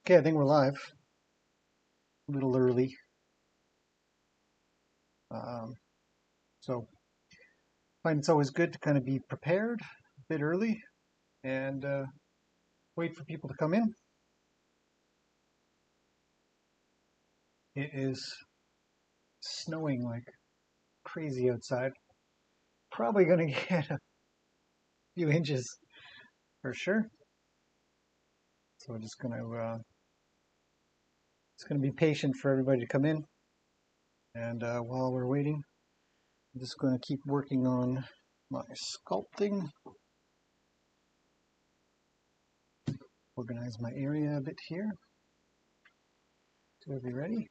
Okay, I think we're live. A little early. Um, so I find it's always good to kind of be prepared a bit early and wait for people to come in. It is snowing like crazy outside. Probably going to get a few inches for sure. So I'm just going to be patient for everybody to come in. And while we're waiting, I'm just going to keep working on my sculpting. Organize my area a bit here. So be ready.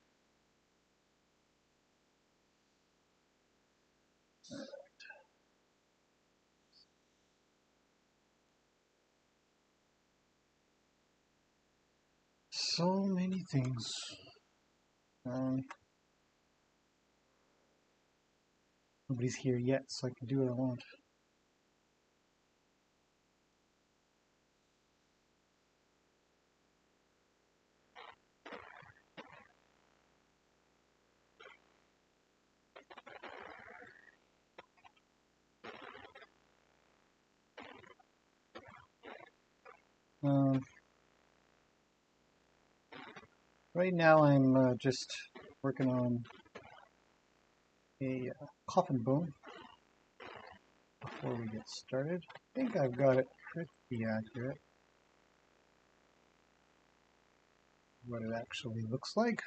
So many things. Nobody's here yet, so I can do what I want. Right now I'm just working on a coffin bone before we get started. I think I've got it pretty accurate, what it actually looks like.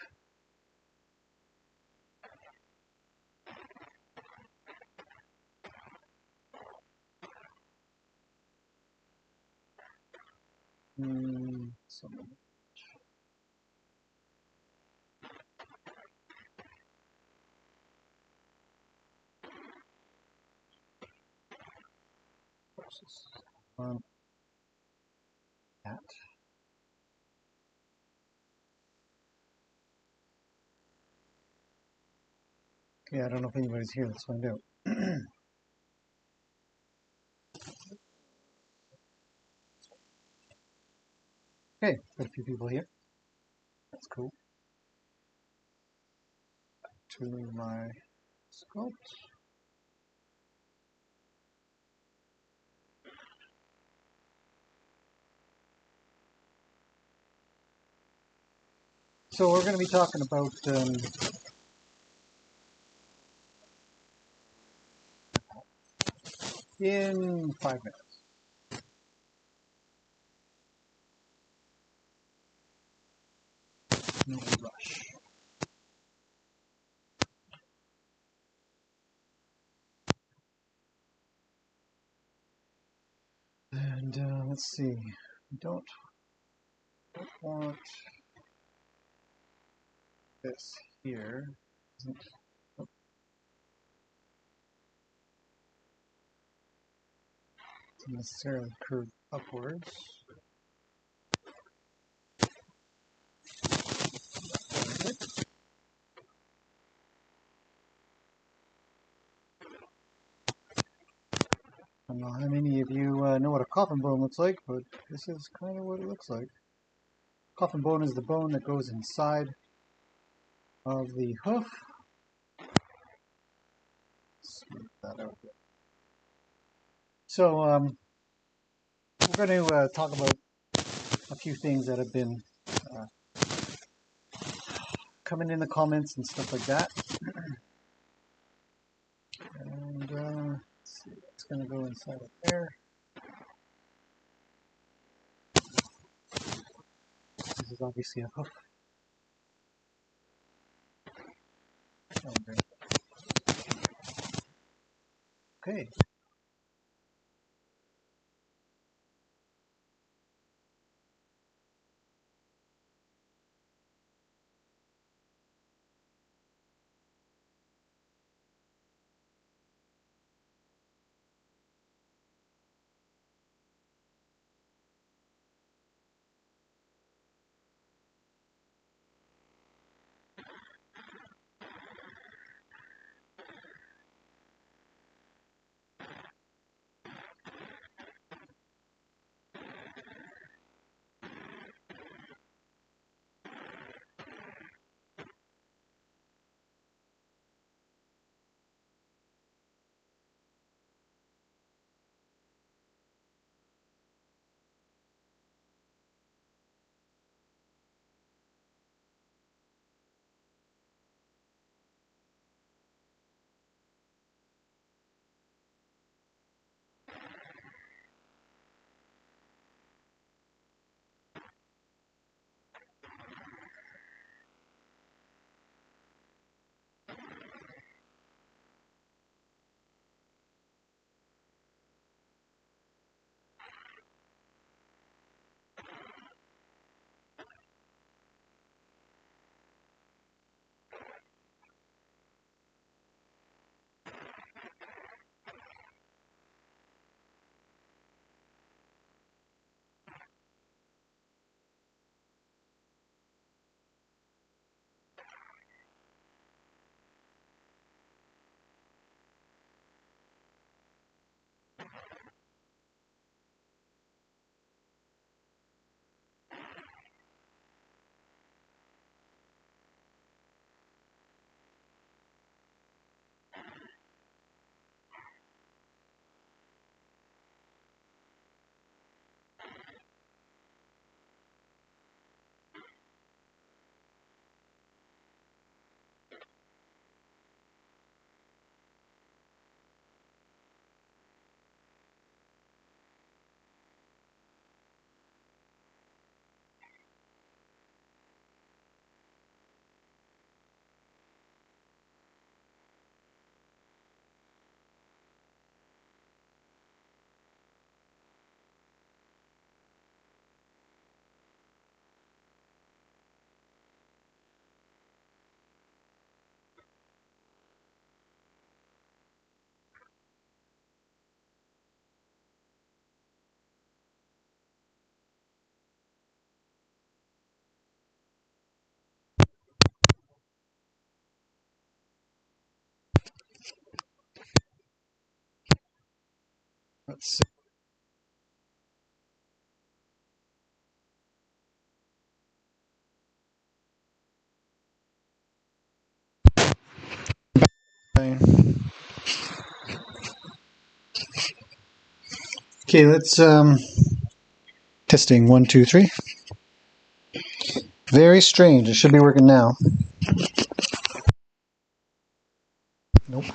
So on that. Okay, I don't know if anybody's here. Let's find out. Okay, got a few people here. That's cool. Back to my sculpt. So we're going to be talking about in 5 minutes. No rush. And let's see. Don't want this here. Isn't necessarily curve upwards. I don't know how many of you know what a coffin bone looks like, but this is kind of what it looks like. Coffin bone is the bone that goes inside of the hoof. Smooth that out. So we're going to talk about a few things that have been coming in the comments and stuff like that. And let's see, it's going to go inside of there. This is obviously a hoof. Okay. Let's see. Okay, let's testing 1, 2, 3. Very strange. It should be working now. Nope.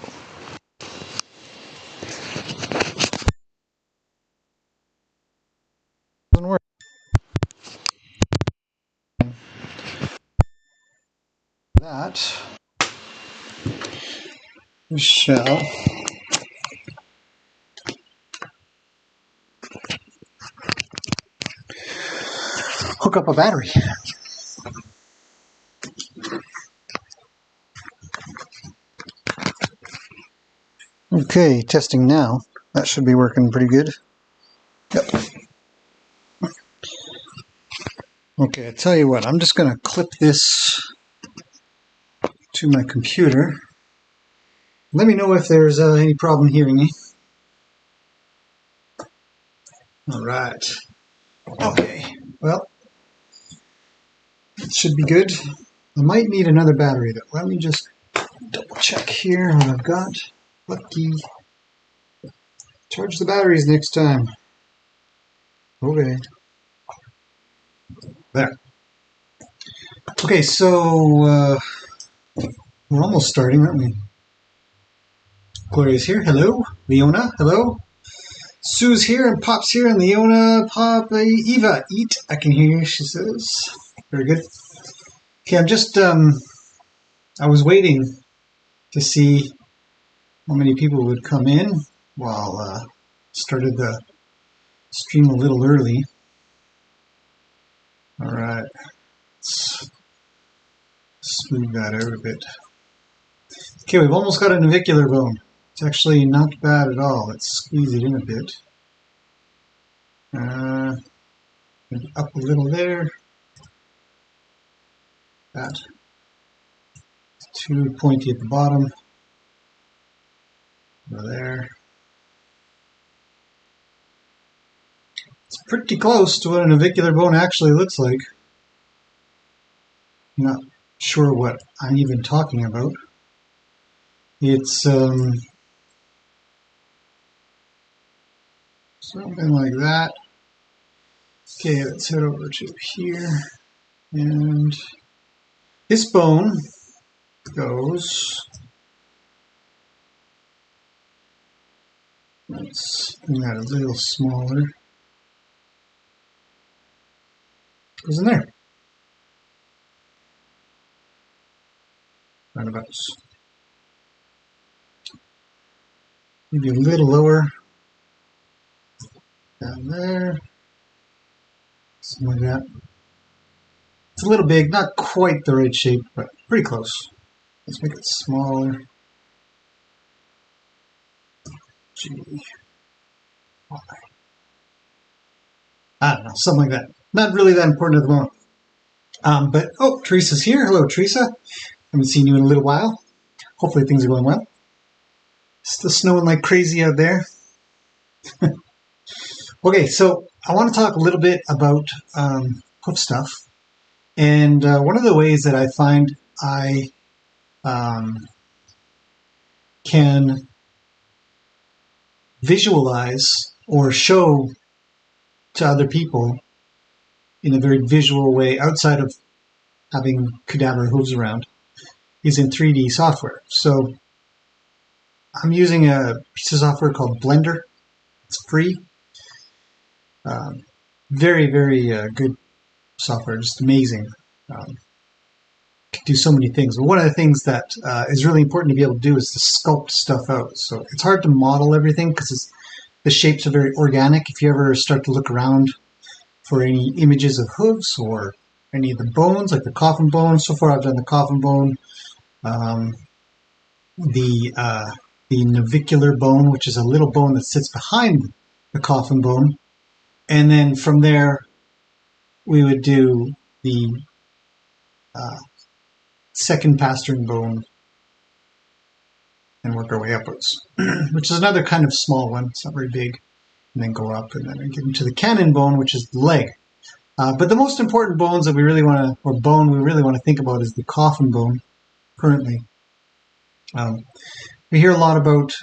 Doesn't work. That we shall hook up a battery. Okay, testing now. That should be working pretty good. Yep. Okay, I tell you what, I'm just going to clip this to my computer. Let me know if there's any problem hearing me. All right. Okay, well, it should be good. I might need another battery though. Let me just double check here what I've got. Lucky. Charge the batteries next time. Okay. There. Okay, so we're almost starting, aren't we? Gloria's here. Hello. Leona. Hello. Sue's here and Pop's here and Leona, Pop, Eva. Eat. I can hear you, she says. Very good. Okay, I'm just, I was waiting to see how many people would come in while started the stream a little early. All right. Let's smooth that out a bit. Okay, we've almost got a navicular bone. It's actually not bad at all. Let's squeeze it in a bit. Maybe up a little there. That. It's too pointy at the bottom. Over there. It's pretty close to what a navicular bone actually looks like. I'm not sure what I'm even talking about. It's something like that. Okay, let's head over to here. And this bone goes, let's bring that a little smaller. Goes in there. Roundabouts. Maybe a little lower. Down there. Something like that. It's a little big, not quite the right shape, but pretty close. Let's make it smaller. G. Y. I don't know, something like that. Not really that important at the moment. But, oh, Teresa's here. Hello, Teresa. Haven't seen you in a little while. Hopefully things are going well. Still snowing like crazy out there. Okay, so I want to talk a little bit about hoof stuff. And one of the ways that I find I can visualize or show to other people in a very visual way outside of having cadaver hooves around is in 3D software. So I'm using a piece of software called Blender. It's free. Very, very good software, just amazing. Can do so many things. But one of the things that is really important to be able to do is to sculpt stuff out. So it's hard to model everything because the shapes are very organic. If you ever start to look around for any images of hooves or any of the bones, like the coffin bone. So far I've done the coffin bone, the navicular bone, which is a little bone that sits behind the coffin bone. And then from there, we would do the second pastern bone and work our way upwards, which is another kind of small one. It's not very big. and then go up, and then I get into the cannon bone, which is the leg. But the most important bones that we really want to, or bone we really want to think about, is the coffin bone. Currently, we hear a lot about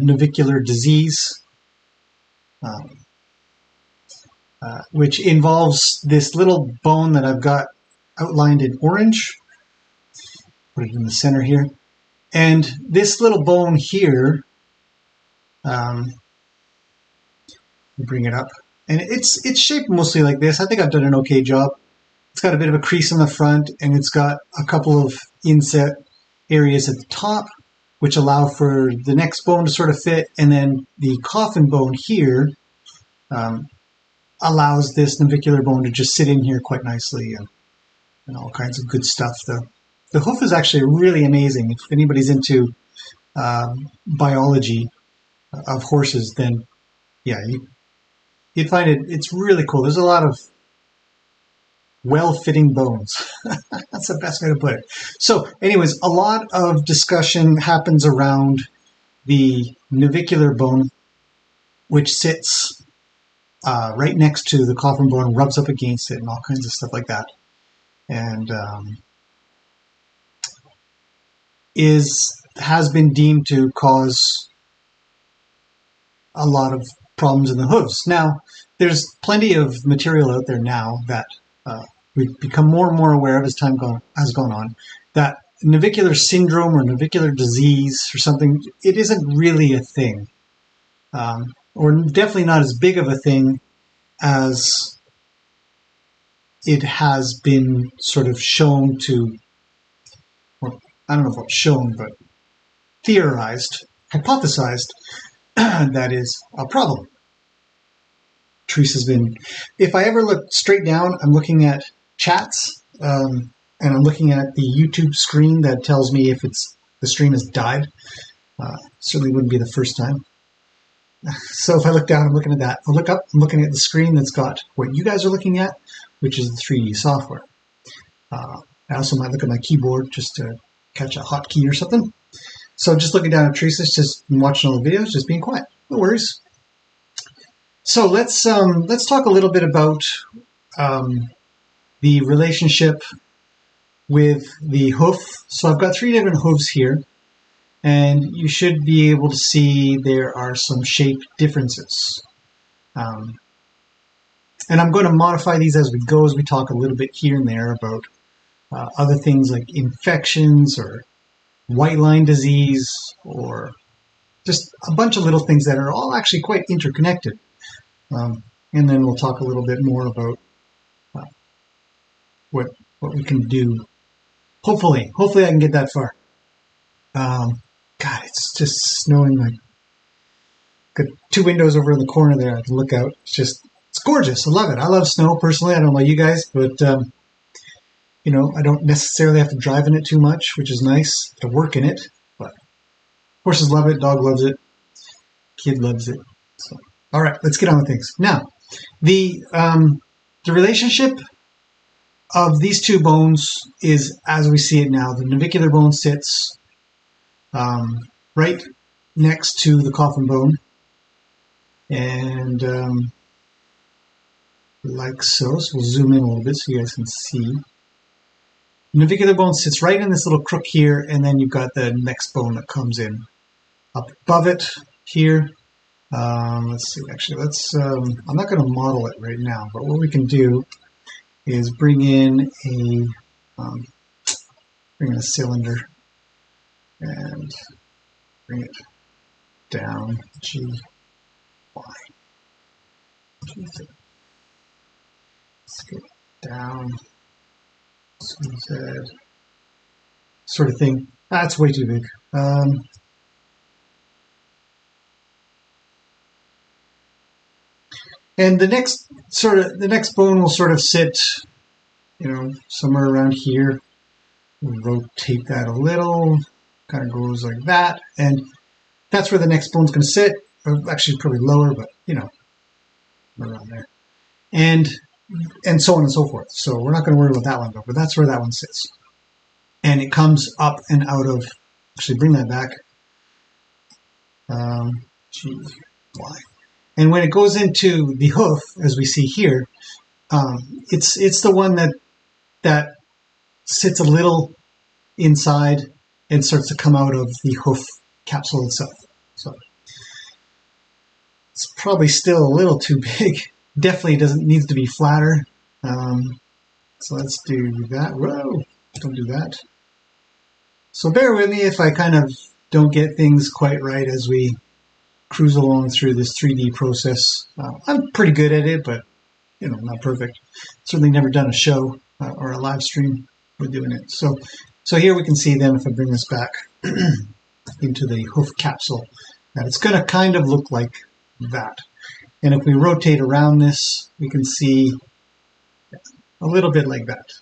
navicular disease, which involves this little bone that I've got outlined in orange. Put it in the center here, and this little bone here. Bring it up. And it's shaped mostly like this. I think I've done an okay job. It's got a bit of a crease in the front, and it's got a couple of inset areas at the top, which allow for the next bone to sort of fit. And then the coffin bone here allows this navicular bone to just sit in here quite nicely, and all kinds of good stuff. The hoof is actually really amazing. If anybody's into biology of horses, then yeah, you'd find it's really cool. There's a lot of well-fitting bones. That's the best way to put it. So anyways, a lot of discussion happens around the navicular bone, which sits right next to the coffin bone, rubs up against it, and all kinds of stuff like that. And has been deemed to cause a lot of problems in the hooves. Now, there's plenty of material out there now that we've become more and more aware of as time has gone on, that navicular syndrome or navicular disease or something, it isn't really a thing, or definitely not as big of a thing as it has been sort of shown to, or I don't know if it's shown, but theorized, hypothesized, that is a problem. Teresa's been, if I ever look straight down, I'm looking at chats, and I'm looking at the YouTube screen that tells me if the stream has died. Certainly wouldn't be the first time. So if I look down, I'm looking at that. I'll look up, I'm looking at the screen that's got what you guys are looking at, which is the 3D software. I also might look at my keyboard just to catch a hotkey or something. So just looking down at Teresa's, just watching all the videos, just being quiet. No worries. So let's talk a little bit about the relationship with the hoof. So I've got 3 different hooves here, and you should be able to see there are some shape differences. And I'm going to modify these as we go, as we talk a little bit here and there about other things like infections or white line disease, or just a bunch of little things that are all actually quite interconnected. And then we'll talk a little bit more about what we can do. Hopefully I can get that far. God, it's just snowing. Like, got 2 windows over in the corner there I can look out. It's gorgeous. I love it. I love snow personally. I don't know about you guys, but you know, I don't necessarily have to drive in it too much, which is nice, to work in it. But horses love it, dog loves it, kid loves it. So, all right, let's get on with things. Now, the relationship of these 2 bones is as we see it now. The navicular bone sits right next to the coffin bone, and like so. So we'll zoom in a little bit so you guys can see. Navicular bone sits right in this little crook here, and then you've got the next bone that comes in up above it here. Let's see, actually, I'm not going to model it right now, but what we can do is bring in a cylinder and bring it down, G, Y. Let's get down. Z, sort of thing. That's way too big. And the next bone will sort of sit, you know, somewhere around here. We'll rotate that a little, kind of goes like that, and that's where the next bone's going to sit. Or actually, probably lower, but you know, around there. And so on and so forth. So we're not going to worry about that one, though, but that's where that one sits. And it comes up and out of, actually bring that back, G, Y. And when it goes into the hoof, as we see here, it's the one that sits a little inside and starts to come out of the hoof capsule itself. So it's probably still a little too big. Definitely needs to be flatter. So let's do that. Whoa, don't do that. So bear with me if I kind of don't get things quite right as we cruise along through this 3D process. I'm pretty good at it, but not perfect. Certainly never done a show or a live stream with doing it. So here we can see then, if I bring this back into the hoof capsule, that it's going to kind of look like that. And if we rotate around this, we can see a little bit like that.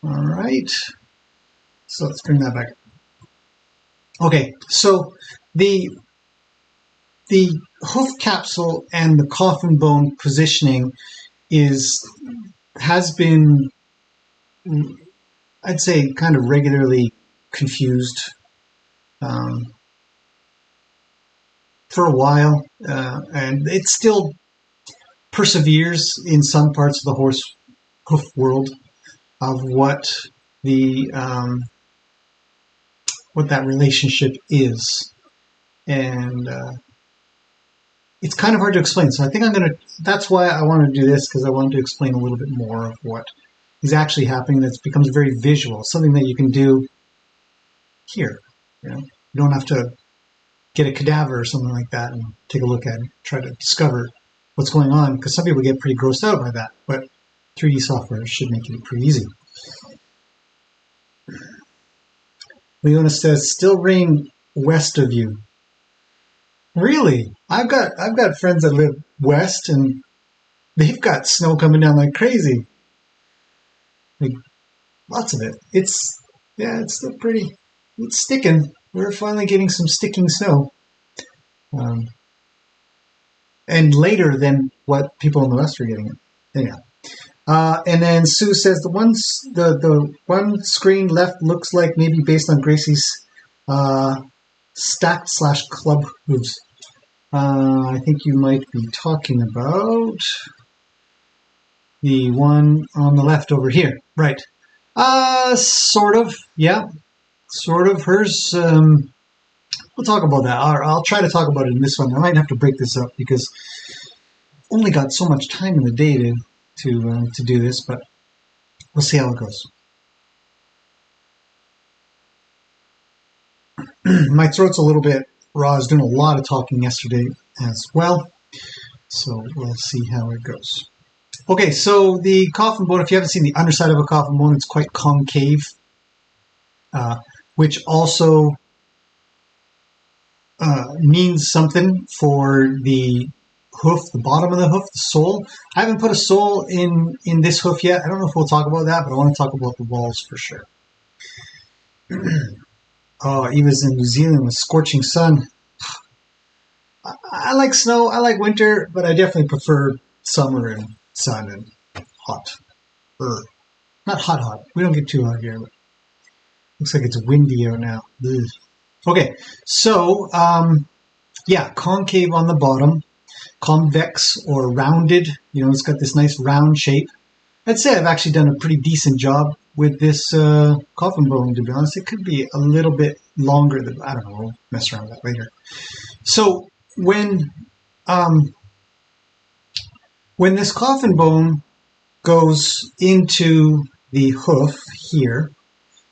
All right. So let's bring that back. Okay, so the hoof capsule and the coffin bone positioning has been, I'd say, kind of regularly confused for a while, and it still perseveres in some parts of the hoof world of what that relationship is, and it's kind of hard to explain. So I think that's why I wanted to do this, because I wanted to explain a little bit more of what is actually happening. That becomes very visual, something that you can do here. You don't have to get a cadaver or something like that and take a look at it, try to discover what's going on, because some people get pretty grossed out by that, but 3D software should make it pretty easy. Leona says, still rain west of you. Really? I've got friends that live west, and they've got snow coming down like crazy. Like, lots of it. It's still pretty. It's sticking. We're finally getting some sticking snow, and later than what people in the west are getting it. Anyhow. And then Sue says the one screen left looks like maybe based on Gracie's stacked/club hooves. I think you might be talking about the one on the left over here. Right. Sort of. Yeah. Sort of. Hers, we'll talk about that. I'll try to talk about it in this one. I might have to break this up because I've only got so much time in the day to do this, but we'll see how it goes. My throat's a little bit raw. I was doing a lot of talking yesterday as well, so we'll see how it goes. Okay, so the coffin bone, if you haven't seen the underside of a coffin bone, it's quite concave, which also means something for the hoof, the bottom of the hoof, the sole. I haven't put a sole in this hoof yet. I don't know if we'll talk about that, but I want to talk about the walls for sure. Oh, Eva's in New Zealand with scorching sun. I like snow, I like winter, but I definitely prefer summer and sun and hot. Not hot. We don't get too hot here, but looks like it's windy out now. Ugh. Okay, so, yeah, concave on the bottom. Convex or rounded, it's got this nice round shape. I'd say I've actually done a pretty decent job with this coffin bone, to be honest. It could be a little bit longer, I don't know, we'll mess around with that later. So when this coffin bone goes into the hoof here, I'm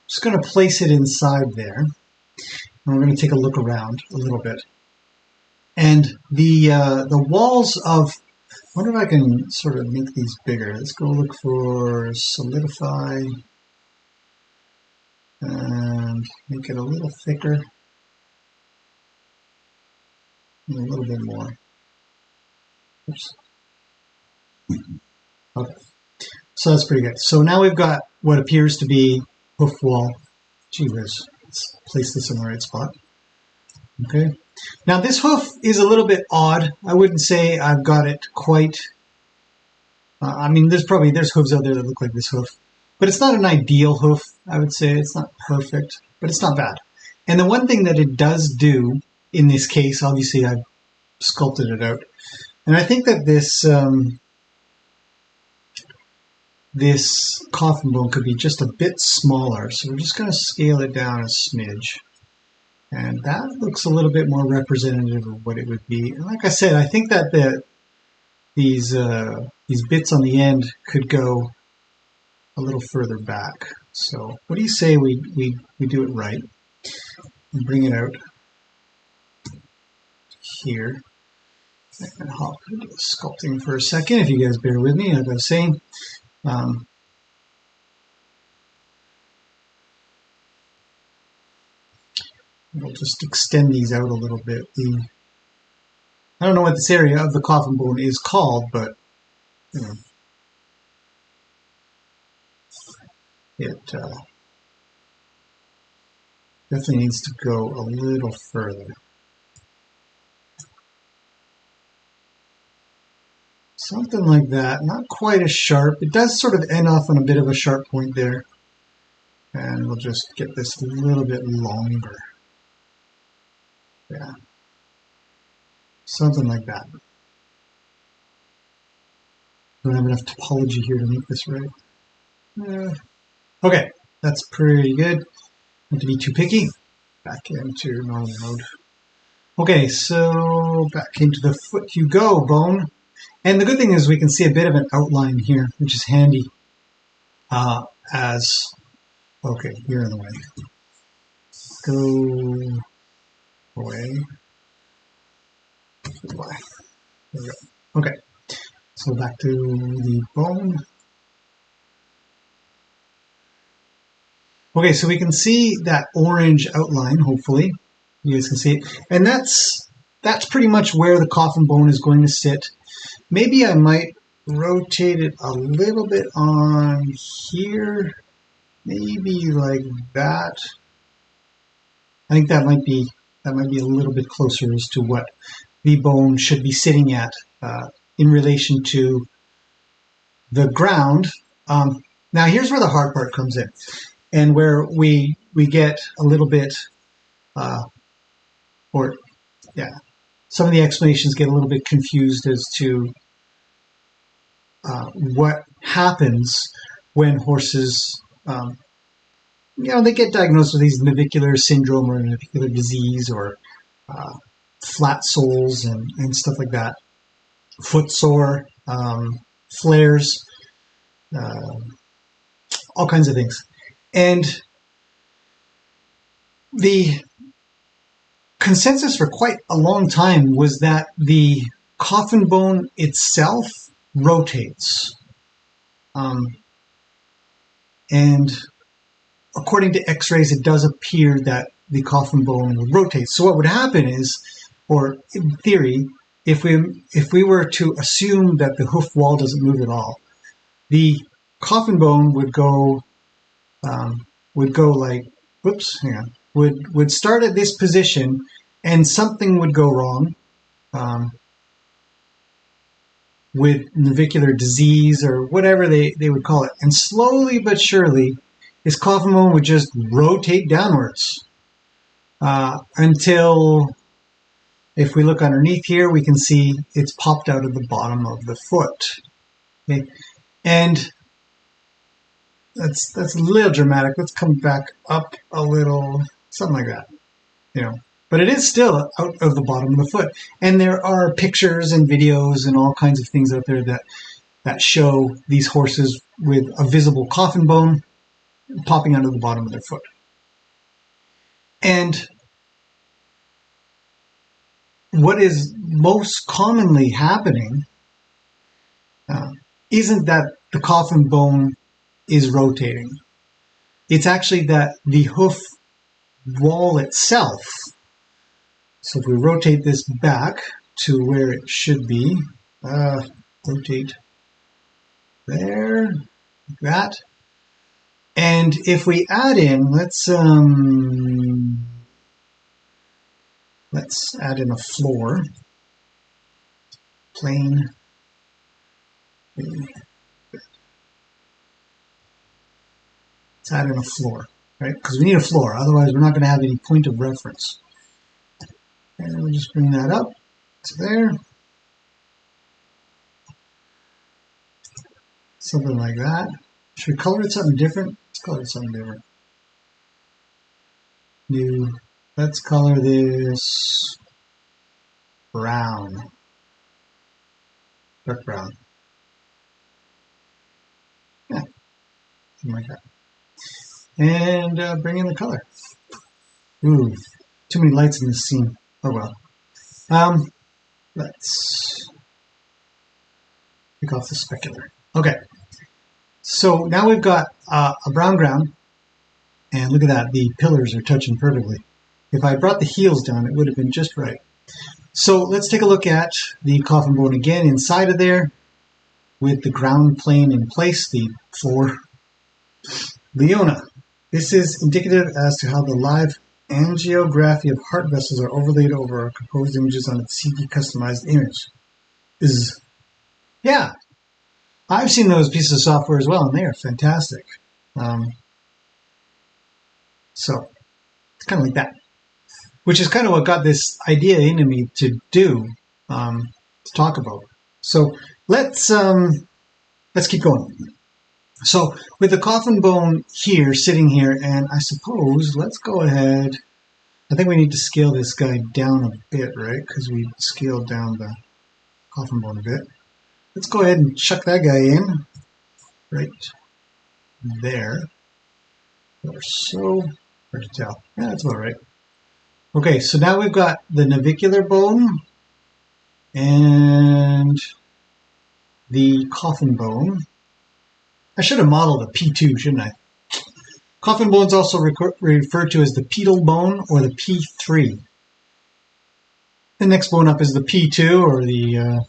just going to place it inside there, and we're going to take a look around a little bit. And the walls of, I wonder if I can sort of make these bigger. Let's go look for solidify and make it a little thicker and a little bit more. Oops. Okay, so that's pretty good. So now we've got what appears to be hoof wall. Gee whiz, let's place this in the right spot. Okay. Now this hoof is a little bit odd. I wouldn't say I've got it quite. I mean, there's hooves out there that look like this hoof, but it's not an ideal hoof. I would say it's not perfect, but it's not bad. And the one thing that it does do in this case, obviously I've sculpted it out. And I think that this coffin bone could be just a bit smaller. So we're just going to scale it down a smidge. And that looks a little bit more representative of what it would be. And like I said, I think that these bits on the end could go a little further back. So what do you say we do it right and bring it out here. I'm going to hop into sculpting for a second, if you guys bear with me, like I was saying. We'll just extend these out a little bit. I don't know what this area of the coffin bone is called, but you know, it definitely needs to go a little further. Something like that, not quite as sharp. It does sort of end off on a bit of a sharp point there. And we'll just get this a little bit longer. Yeah. Something like that. Don't have enough topology here to make this right. Okay, that's pretty good. Not to be too picky. Back into normal mode. Okay, so back into the foot you go, bone. And the good thing is we can see a bit of an outline here, which is handy. Okay, you're in the way. Go away. Goodbye. There we go. Okay, so back to the bone. Okay, so we can see that orange outline, hopefully. You guys can see it. And that's pretty much where the coffin bone is going to sit. Maybe I might rotate it a little bit on here. Maybe like that. I think that might be a little bit closer as to what the bone should be sitting at in relation to the ground. Now here's where the hard part comes in, and where we get a little bit, some of the explanations get a little bit confused as to what happens when horses, they get diagnosed with these navicular syndrome or navicular disease or flat soles and stuff like that, foot sore, flares, all kinds of things. And the consensus for quite a long time was that the coffin bone itself rotates. And according to x-rays, it does appear that the coffin bone would rotate. So what would happen is, or in theory, if we were to assume that the hoof wall doesn't move at all, the coffin bone would go like, whoops, hang on, would start at this position, and something would go wrong with navicular disease or whatever they would call it. And slowly but surely, this coffin bone would just rotate downwards until, if we look underneath here, we can see it's popped out of the bottom of the foot. Okay? And that's a little dramatic. Let's come back up a little, something like that, But it is still out of the bottom of the foot. And there are pictures and videos and all kinds of things out there that show these horses with a visible coffin bone popping out of the bottom of their foot. And what is most commonly happening isn't that the coffin bone is rotating. It's actually that the hoof wall itself. So if we rotate this back to where it should be, rotate there, like that. And if we add in, let's add in a floor, plane. Let's add in a floor, right? Because we need a floor, otherwise we're not going to have any point of reference. And we'll just bring that up. So there, something like that. Should we color it something different? Let's color it something different. New. Let's color this brown, dark brown. Yeah, something like that. And bring in the color. Ooh, too many lights in this scene. Oh well. Let's take off the specular. Okay. So now we've got a brown ground, and look at that. The pillars are touching perfectly. If I brought the heels down, it would have been just right. So let's take a look at the coffin bone again inside of there with the ground plane in place, the floor. Leona. This is indicative as to how the live angiography of heart vessels are overlaid over our composed images on a CD customized image. Is yeah, I've seen those pieces of software as well, and they are fantastic. Um, so it's kind of like that, which is kind of what got this idea into me to do, to talk about. So let's keep going. So with the coffin bone here, sitting here, and I suppose let's go ahead. I think we need to scale this guy down a bit, right? Because we scaled down the coffin bone a bit. Let's go ahead and chuck that guy in right there. Or so hard to tell. Yeah, that's about right. Okay, so now we've got the navicular bone and the coffin bone. I should have modeled a P2, shouldn't I? Coffin bone is also referred to as the pedal bone or the P3. The next bone up is the P2 or the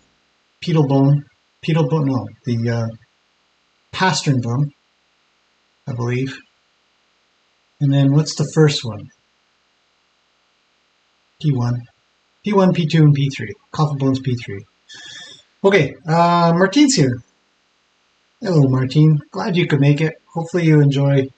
pedal bone. Pedal bone, no, the pastern bone, I believe. And then what's the first one? P1. P1, P2, and P3. Coffin bone's P3. Okay, Martine's here. Hello, Martine. Glad you could make it. Hopefully you enjoy.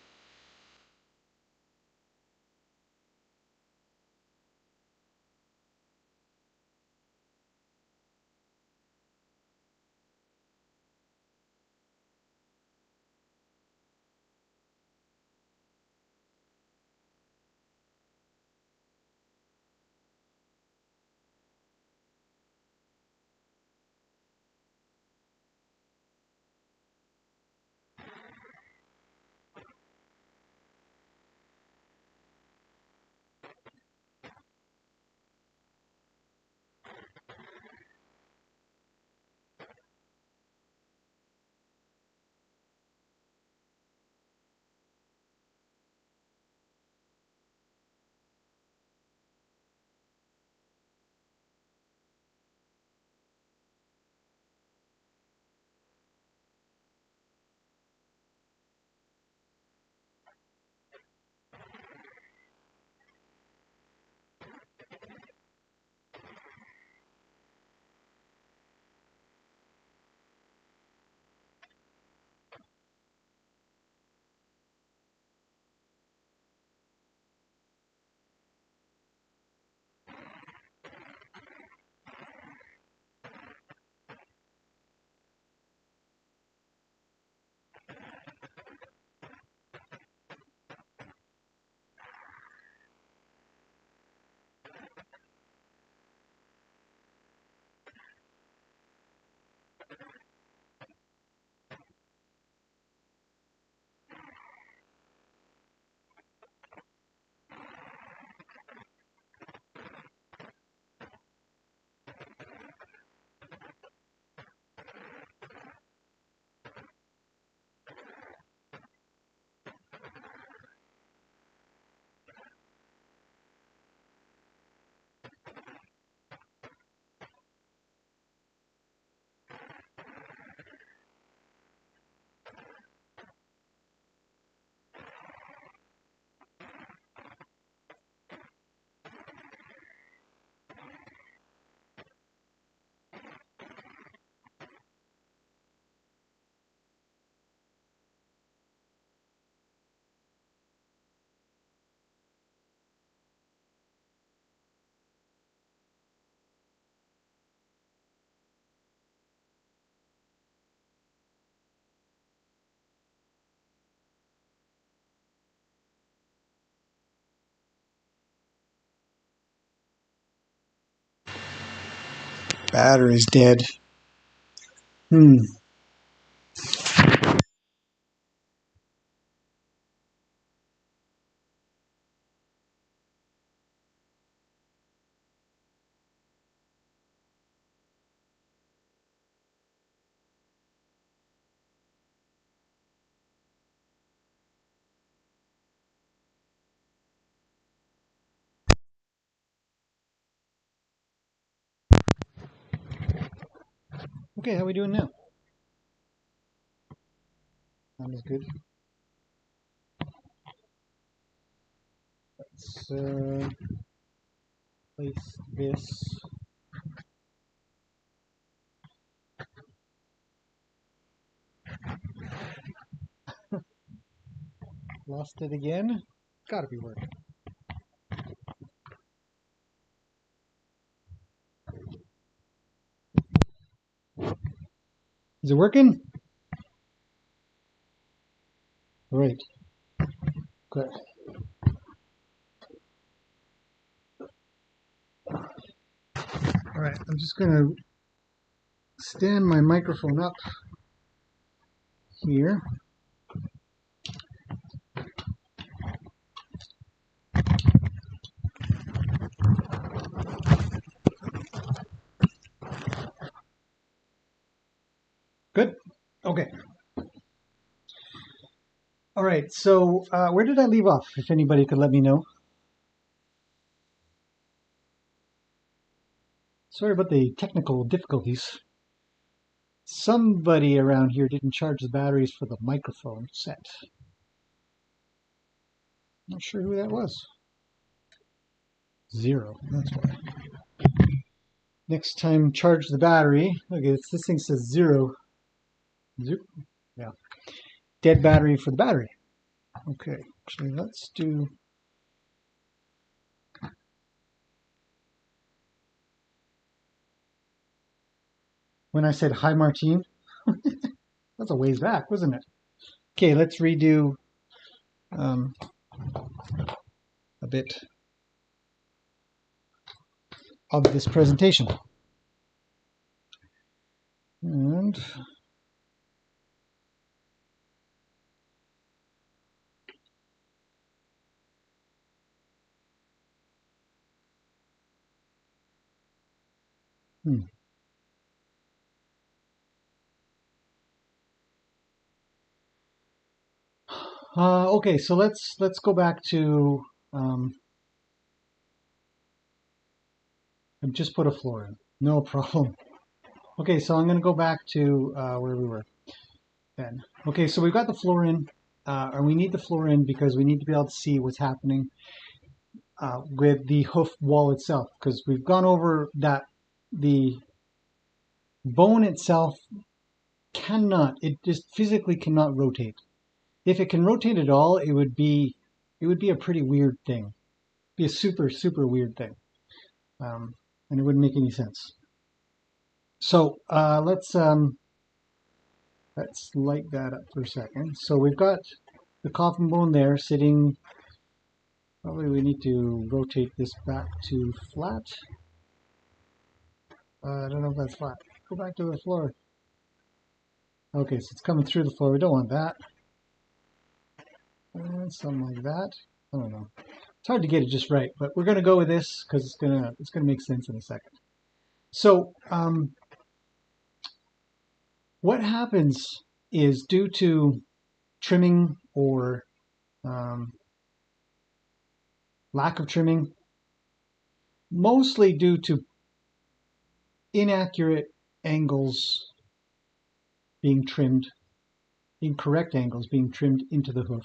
Battery's dead. Okay, how are we doing now? Not as good. Let's place this. Lost it again. Gotta be working. Is it working? Great. Good. All right, I'm just gonna stand my microphone up here. Good. Okay. All right. So where did I leave off? If anybody could let me know. Sorry about the technical difficulties. Somebody around here didn't charge the batteries for the microphone set. Not sure who that was. 0. That's why. Next time, charge the battery. Look, this thing says 0. Zoop. Yeah. Dead battery for the battery. Okay. Actually, let's do. When I said hi, Martine, that's a ways back, wasn't it? Okay, let's redo a bit of this presentation. And okay, so let's go back to I've just put a floor in. No problem. Okay, so I'm going to go back to where we were then. Okay, so we've got the floor in, and we need the floor in because we need to be able to see what's happening with the hoof wall itself, because we've gone over that the bone itself it just physically cannot rotate. If it can rotate at all, it would be a pretty weird thing. It'd be a super, super weird thing. And it wouldn't make any sense. So let's light that up for a second. So we've got the coffin bone there sitting. Probably we need to rotate this back to flat. I don't know if that's flat. Go back to the floor. Okay, so it's coming through the floor. We don't want that. And something like that. I don't know. It's hard to get it just right, but we're going to go with this because it's gonna make sense in a second. So what happens is, due to trimming or lack of trimming, mostly due to inaccurate angles being trimmed, incorrect angles being trimmed into the hoof.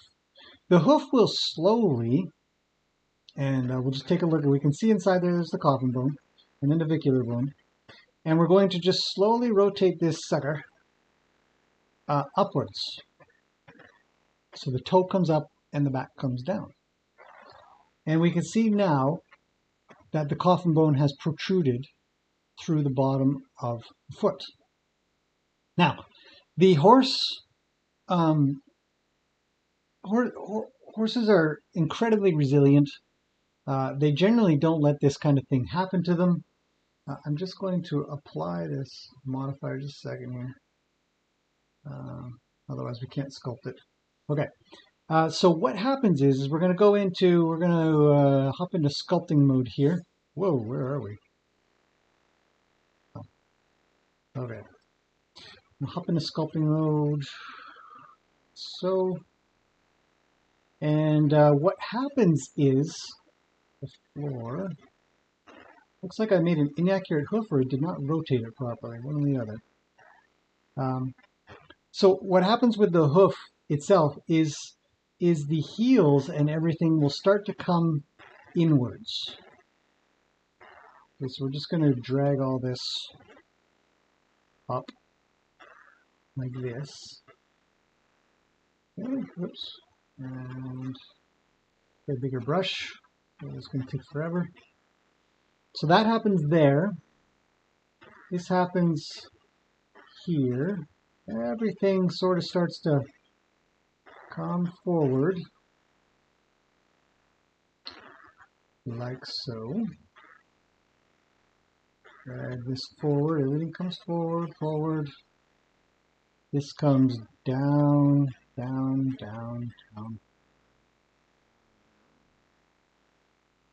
The hoof will slowly, and we'll just take a look. We can see inside there's the coffin bone and the navicular bone. And we're going to just slowly rotate this sucker upwards. So the toe comes up and the back comes down. And we can see now that the coffin bone has protruded through the bottom of the foot. Now, the horses are incredibly resilient. They generally don't let this kind of thing happen to them. I'm just going to apply this modifier just a second here. Otherwise we can't sculpt it. Okay. So what happens is we're going to hop into sculpting mode here. Whoa, where are we? Oh, okay. We'll hop into sculpting mode. So, and what happens is the floor. Looks like I made an inaccurate hoof, or it did not rotate it properly. One or the other. So what happens with the hoof itself is the heels and everything will start to come inwards. Okay, so we're just going to drag all this up like this. Okay, whoops. And get a bigger brush. It's going to take forever. So that happens there. This happens here. Everything sort of starts to come forward. Like so. Drag this forward. Everything comes forward, forward. This comes down, down, down, down.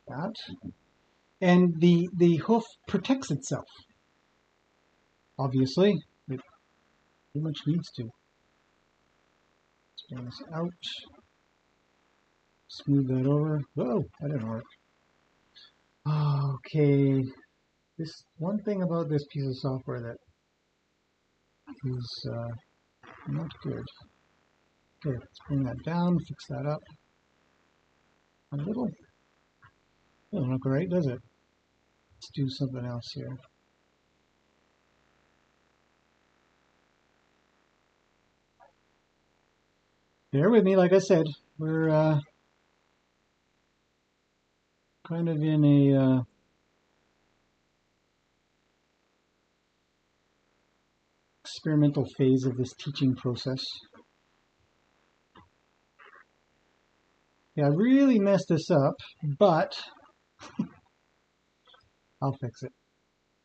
That. And the hoof protects itself. Obviously, it pretty much needs to. Let's bring this out. Smooth that over. Whoa, that didn't work. Okay. This one thing about this piece of software that is not good. Okay, let's bring that down, fix that up a little. Doesn't look right, does it? Let's do something else here. Bear with me, like I said, we're kind of in a experimental phase of this teaching process. Yeah, I really messed this up, but I'll fix it.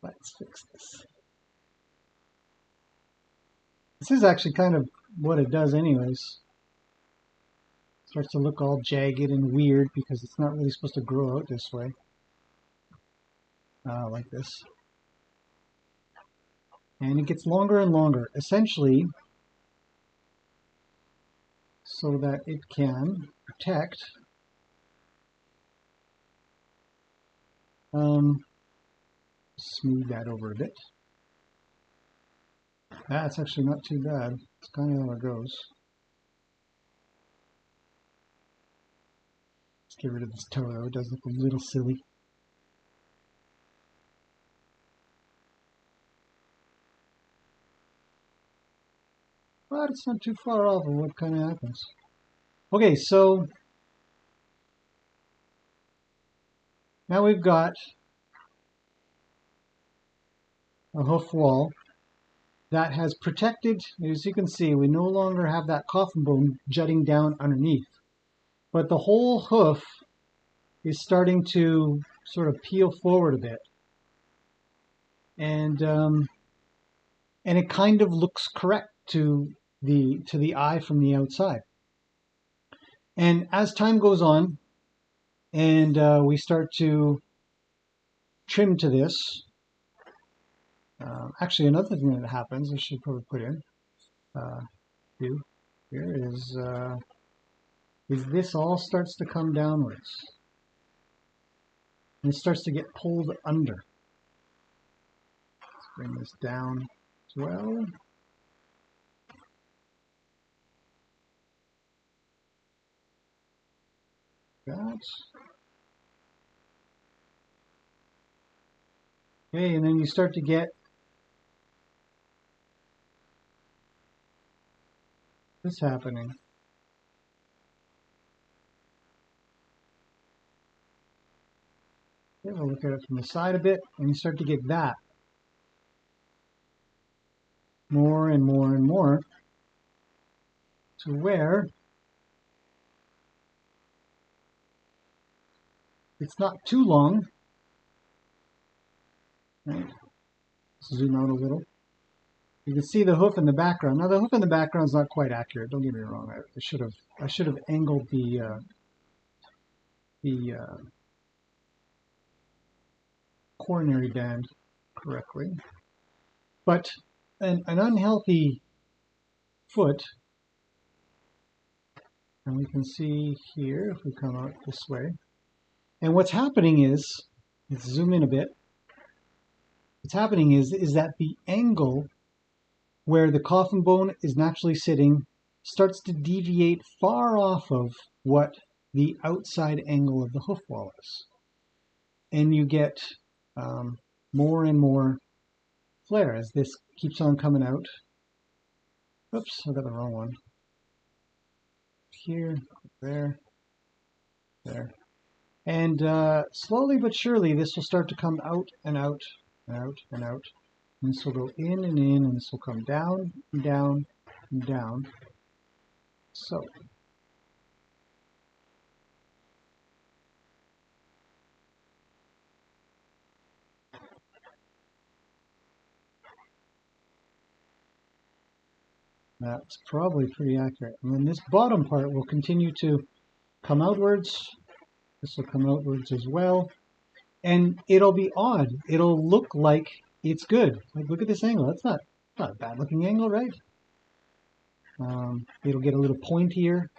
Let's fix this. This is actually kind of what it does anyways. It starts to look all jagged and weird because it's not really supposed to grow out this way. Like this. And it gets longer and longer, essentially, so that it can protect smooth that over a bit. That's actually not too bad. It's kind of how it goes. Let's get rid of this toe though. It does look a little silly. But it's not too far off of what kind of happens. Okay, so now we've got a hoof wall that has protected, as you can see, we no longer have that coffin bone jutting down underneath. But the whole hoof is starting to sort of peel forward a bit. And it kind of looks correct to the eye from the outside. And as time goes on, and we start to trim to this, actually another thing that happens, I should probably put in, here is this all starts to come downwards. And it starts to get pulled under. Let's bring this down as well. That. Okay, and then you start to get this happening. Okay, we'll look at it from the side a bit, and you start to get that. More and more and more, to where it's not too long Right? Zoom out a little. You can see the hoof in the background. Now the hoof in the background is not quite accurate. Don't get me wrong. I should have angled the coronary band correctly. But an unhealthy foot, and we can see here if we come out this way. And what's happening is, let's zoom in a bit. What's happening is that the angle where the coffin bone is naturally sitting starts to deviate far off of what the outside angle of the hoof wall is. And you get more and more flare as this keeps on coming out. Oops, I got the wrong one. Here, there, there. And slowly but surely this will start to come out and out and out and out. And this will go in, and this will come down and down and down. So. That's probably pretty accurate. And then this bottom part will continue to come outwards. This will come outwards as well. And it'll be odd. It'll look like it's good. Like, look at this angle. That's not a bad looking angle, right? It'll get a little pointier.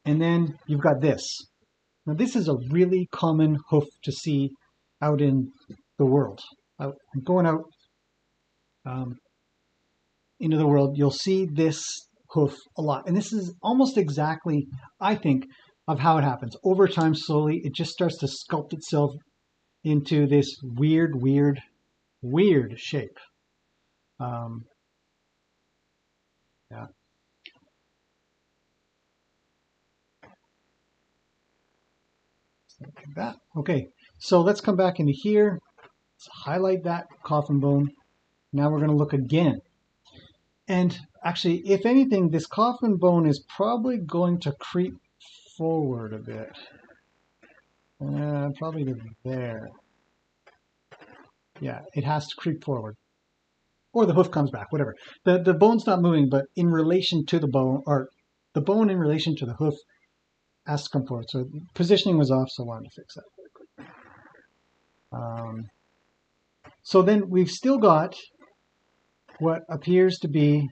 And then you've got this. Now this is a really common hoof to see out in the world. Going out into the world, you'll see this hoof a lot. And this is almost exactly, I think, of how it happens. Over time, slowly, it just starts to sculpt itself into this weird shape. Yeah. Like that. Okay, so let's come back into here. Let's highlight that coffin bone. Now we're going to look again. And actually, if anything, this coffin bone is probably going to creep forward a bit. Probably to there. Yeah, it has to creep forward. Or the hoof comes back, whatever. The bone's not moving, but in relation to the bone, or the bone in relation to the hoof has to come forward. So positioning was off, so I wanted to fix that very quickly. So then we've still got what appears to be,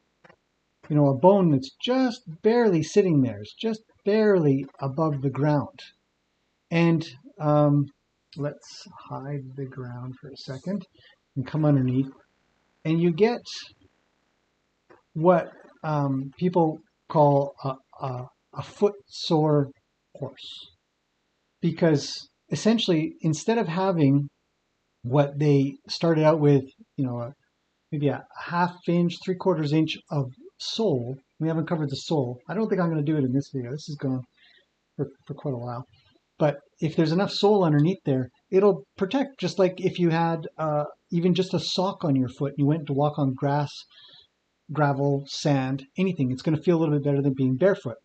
you know, a bone that's just barely sitting there. It's just barely above the ground. And let's hide the ground for a second and come underneath. And you get what people call a foot sore horse. Because essentially, instead of having what they started out with, you know, maybe a ½ inch, 3/4 inch of sole. We haven't covered the sole. I don't think I'm going to do it in this video. This is going for quite a while. But if there's enough sole underneath there, it'll protect, just like if you had even just a sock on your foot and you went to walk on grass, gravel, sand, anything. It's going to feel a little bit better than being barefoot.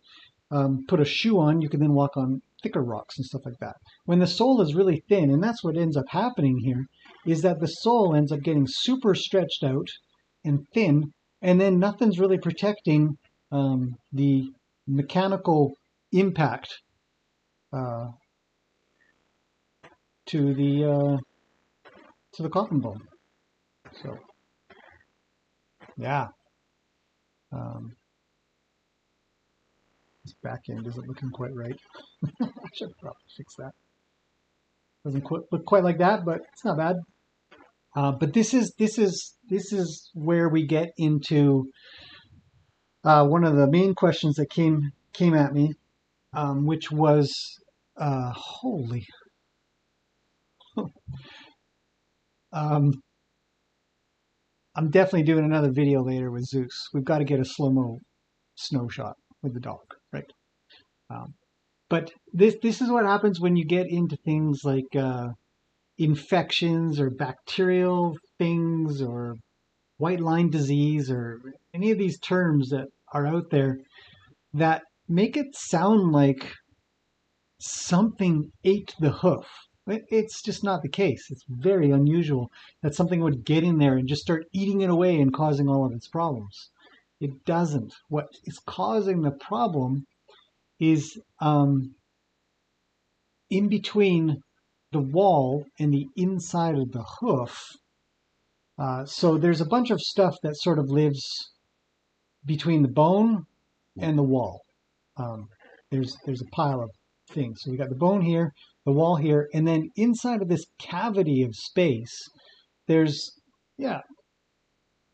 Put a shoe on, you can then walk on thicker rocks and stuff like that. When the sole is really thin, and that's what ends up happening here, is that the sole ends up getting super stretched out and thin, and then nothing's really protecting the mechanical impact to the coffin bone. So, yeah. This back end isn't looking quite right. I should probably fix that. Doesn't look quite like that, but it's not bad. But this is where we get into one of the main questions that came at me, which was holy. I'm definitely doing another video later with Zeus. We've got to get a slow-mo snow shot with the dog, right? But this is what happens when you get into things like infections or bacterial things or white line disease or any of these terms that are out there that make it sound like something ate the hoof. It's just not the case. It's very unusual that something would get in there and just start eating it away and causing all of its problems. It doesn't. What is causing the problem is in between the wall and the inside of the hoof. So there's a bunch of stuff that sort of lives between the bone and the wall. There's a pile of things. So we got the bone here, the wall here, and then inside of this cavity of space, there's, yeah,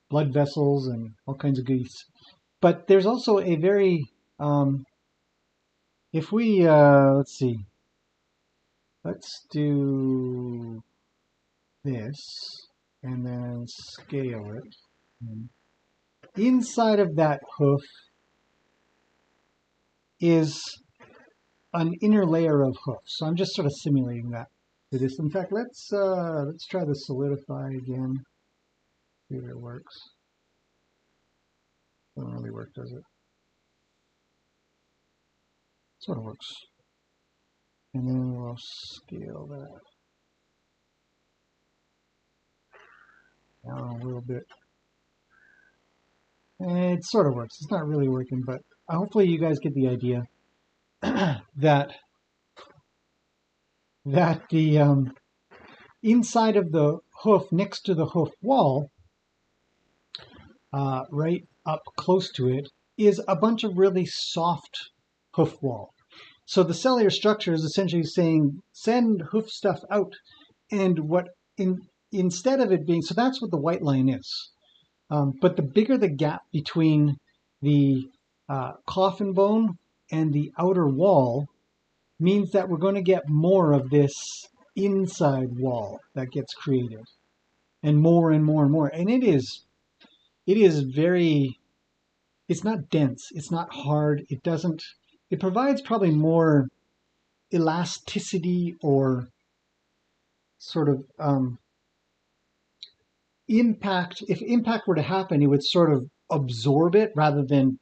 blood vessels and all kinds of goodies. But there's also a very, if we, let's see, let's do this and then scale it. Inside of that hoof is an inner layer of hoof. So I'm just sort of simulating that for this. In fact, let's try the solidify again. See if it works. Doesn't really work, does it? Sort of works. And then we'll scale that down a little bit. And it sort of works. It's not really working, but hopefully you guys get the idea that the inside of the hoof next to the hoof wall, right up close to it, is a bunch of really soft hoof wall. So the cellular structure is essentially saying, send hoof stuff out. And instead of it being, so that's what the white line is. But the bigger the gap between the coffin bone and the outer wall means that we're going to get more of this inside wall that gets created, and more and more and more. And it is very, it's not dense, it's not hard, it provides probably more elasticity or sort of impact. If impact were to happen, it would sort of absorb it rather than,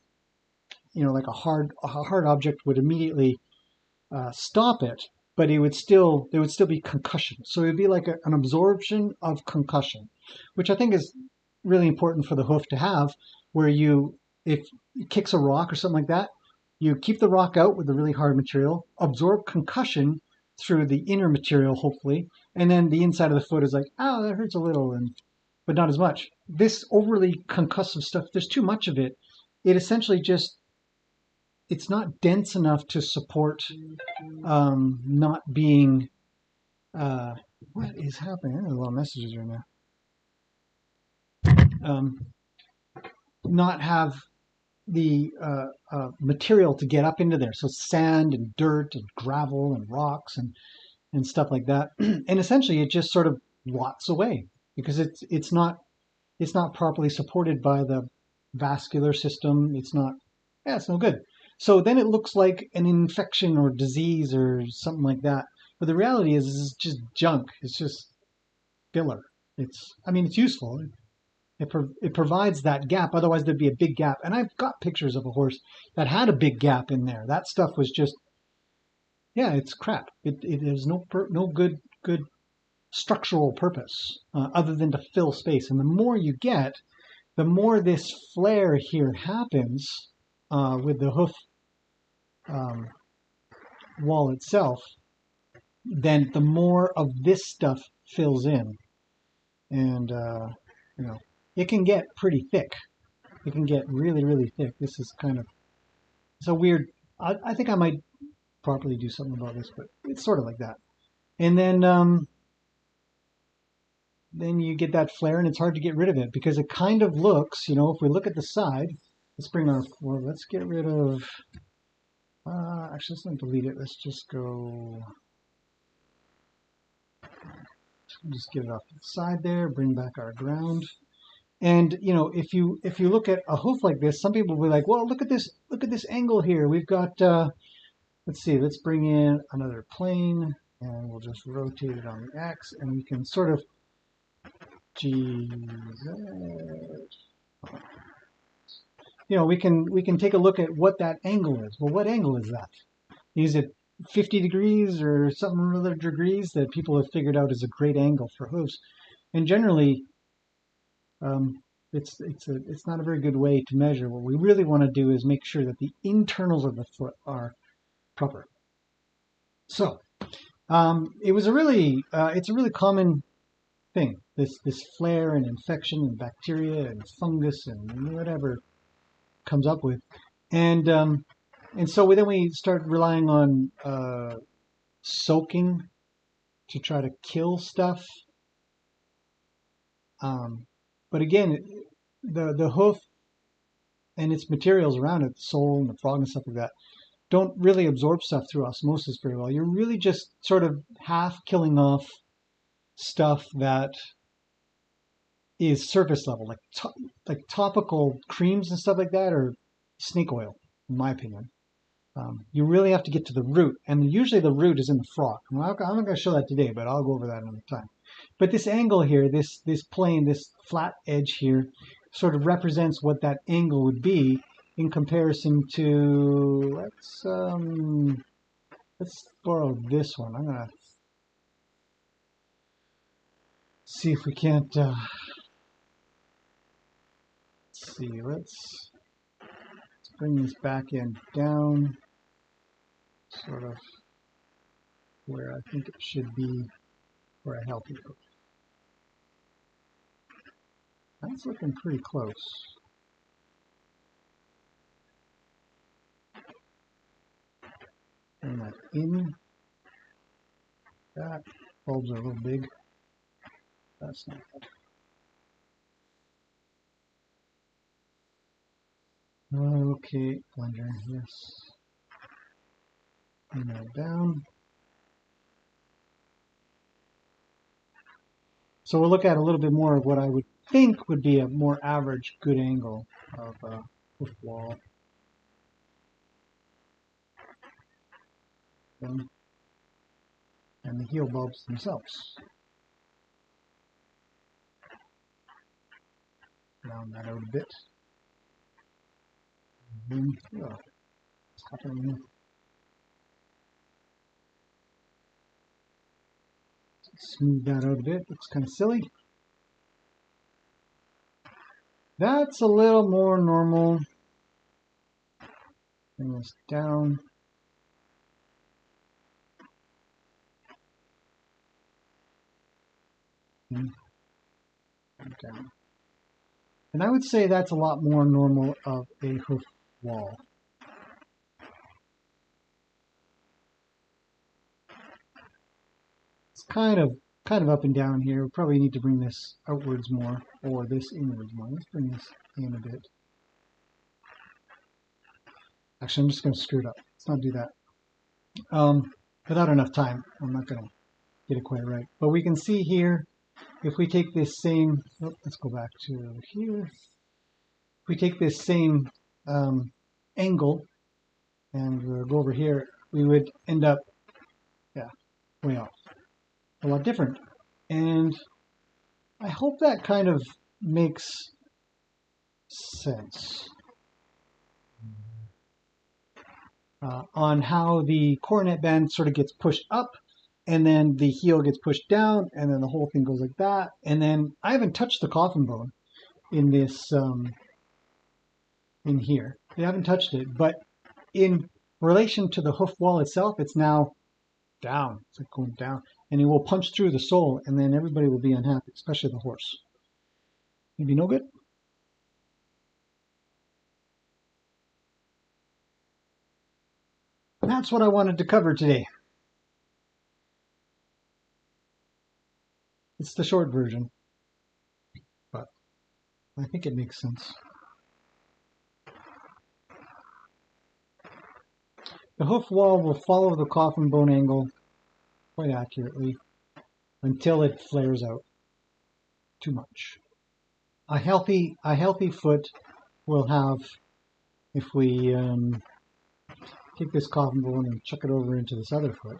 like a hard object would immediately stop it, but there would still be concussion. So it would be like an absorption of concussion, which I think is really important for the hoof to have, where if it kicks a rock or something like that, you keep the rock out with the really hard material, absorb concussion through the inner material, hopefully, and then the inside of the foot is like, oh, that hurts a little, but not as much. This overly concussive stuff, there's too much of it. It essentially it's not dense enough to support not being, what is happening? There's a lot of messages right now. Not have the material to get up into there. So sand and dirt and gravel and rocks and stuff like that. And essentially it just sort of rots away because it's not properly supported by the vascular system. It's no good. So then it looks like an infection or disease or something like that. But the reality is it's just junk. It's just filler. It's useful. It provides that gap. Otherwise, there'd be a big gap. And I've got pictures of a horse that had a big gap in there. That stuff was just, it's crap. It has no good structural purpose other than to fill space. And the more you get, the more this flare here happens with the hoof wall itself, then the more of this stuff fills in. And, it can get pretty thick. It can get really, really thick. This is it's a weird, I think I might properly do something about this, but it's sort of like that. And then you get that flare and it's hard to get rid of it because it kind of looks, if we look at the side, let's get rid of, actually let's not delete it. Let's just go, just get it off to the side there, bring back our ground. And if you look at a hoof like this, some people will be like, well, look at this angle here. We've got let's see, let's bring in another plane and we'll just rotate it on the X and we can sort of we can take a look at what that angle is. Well, what angle is that? Is it 50 degrees or something other degrees that people have figured out is a great angle for hooves. And generally, um, it's not a very good way to measure. What we really want to do is make sure that the internals of the foot are proper. So it was a really it's a really common thing. This flare and infection and bacteria and fungus and whatever comes up with, and so then we start relying on soaking to try to kill stuff. But again, the hoof and its materials around it, the sole and the frog and stuff like that, don't really absorb stuff through osmosis very well. You're really just sort of half killing off stuff that is surface level, like topical creams and stuff like that, or snake oil, in my opinion. You really have to get to the root, and usually the root is in the frog. I'm not going to show that today, but I'll go over that another time. But this angle here, this plane, this flat edge here, sort of represents what that angle would be in comparison to, let's borrow this one. I'm going to see if we can't, let's bring this back end down, sort of where I think it should be for a healthy hoof. That's looking pretty close. Bring that in. That bulbs are a little big. That's not good. Okay, plunger, yes. Bring that down. So we'll look at a little bit more of what I would think would be a more average good angle of hoof wall. And the heel bulbs themselves. Round that out a bit. Smooth that out a bit. Looks kind of silly. That's a little more normal. Bring this down. And down. And I would say that's a lot more normal of a hoof wall. It's kind of up and down here. We probably need to bring this outwards more, or this inwards more. Let's bring this in a bit. Actually, I'm just going to screw it up. Let's not do that. Without enough time, I'm not going to get it quite right. But we can see here, if we take this same, let's go back to here. If we take this same angle and go over here, we would end up, way off. A lot different. And I hope that kind of makes sense on how the coronet band sort of gets pushed up, and then the heel gets pushed down, and then the whole thing goes like that. And then I haven't touched the coffin bone in this, in here. I haven't touched it, but in relation to the hoof wall itself, it's now down. It's like going down. And it will punch through the sole, and then everybody will be unhappy, especially the horse. Maybe no good? And that's what I wanted to cover today. It's the short version, but I think it makes sense. The hoof wall will follow the coffin bone angle quite accurately until it flares out too much. A healthy foot will have, if we take this coffin bone and chuck it over into this other foot,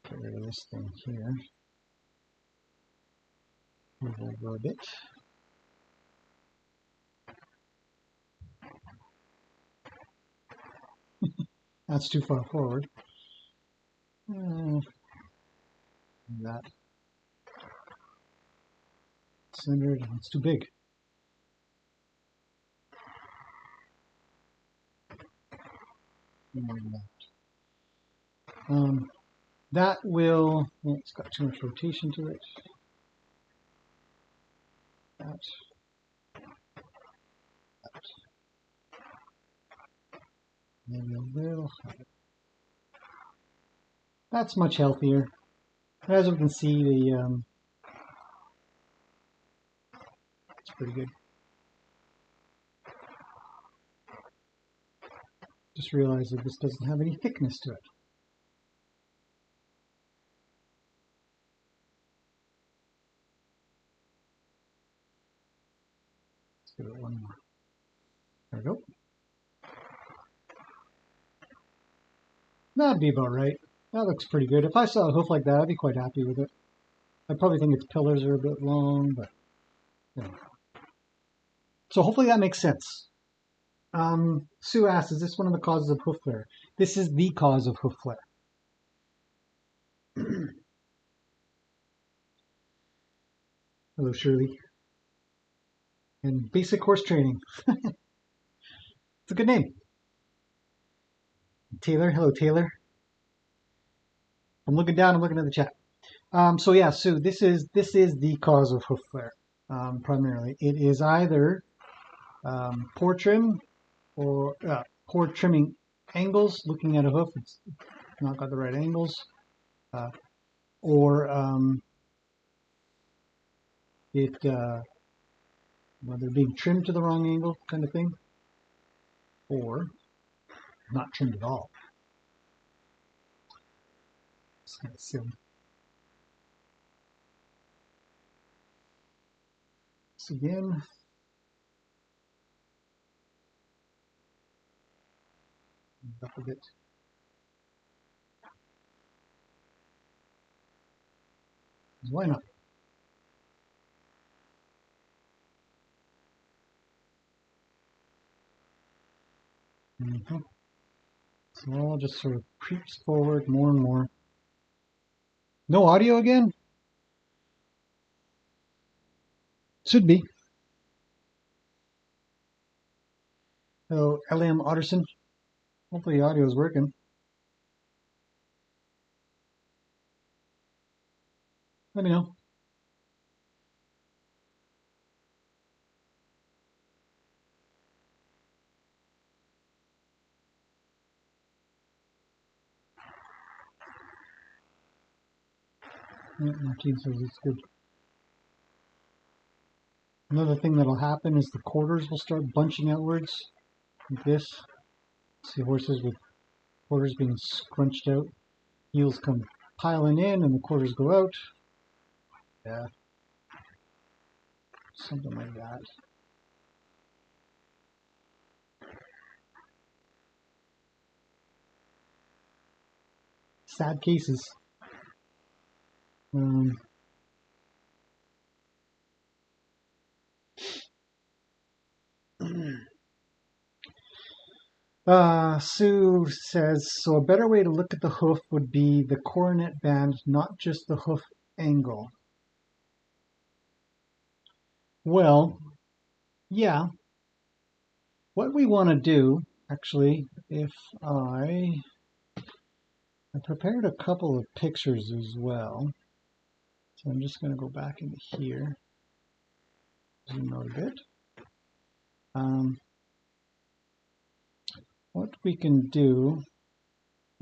get rid of this thing here, move over a bit. That's too far forward. That centered. It's too big. That will. Well, it's got too much rotation to it. That. Maybe a little higher. That's much healthier. As we can see, it's pretty good. Just realized that this doesn't have any thickness to it. Let's give it one more. There we go. That'd be about right. That looks pretty good. If I saw a hoof like that, I'd be quite happy with it. I probably think its pillars are a bit long, but you know. So hopefully that makes sense. Sue asks, is this one of the causes of hoof flare? This is the cause of hoof flare. Hello, Shirley. And basic horse training. It's a good name. Taylor, hello, Taylor. I'm looking down, I'm looking at the chat. So yeah, Sue, this is the cause of hoof flare, primarily. It is either poor trim or poor trimming angles, looking at a hoof, it's not got the right angles, or whether being trimmed to the wrong angle kind of thing, or not trimmed at all. It's kind of silly. So again, up a bit. Why not? So it all just sort of creeps forward more and more. No audio again? Should be. Hello, LM Otterson. Hopefully the audio is working. Let me know. Yeah, Martine says it's good. Another thing that'll happen is the quarters will start bunching outwards like this. See horses with quarters being scrunched out. Heels come piling in and the quarters go out. Yeah. Something like that. Sad cases. Sue says, so a better way to look at the hoof would be the coronet band, not just the hoof angle. Well, yeah. What we want to do, actually, if I prepared a couple of pictures as well. So I'm just going to go back into here, zoom out a bit. What we can do,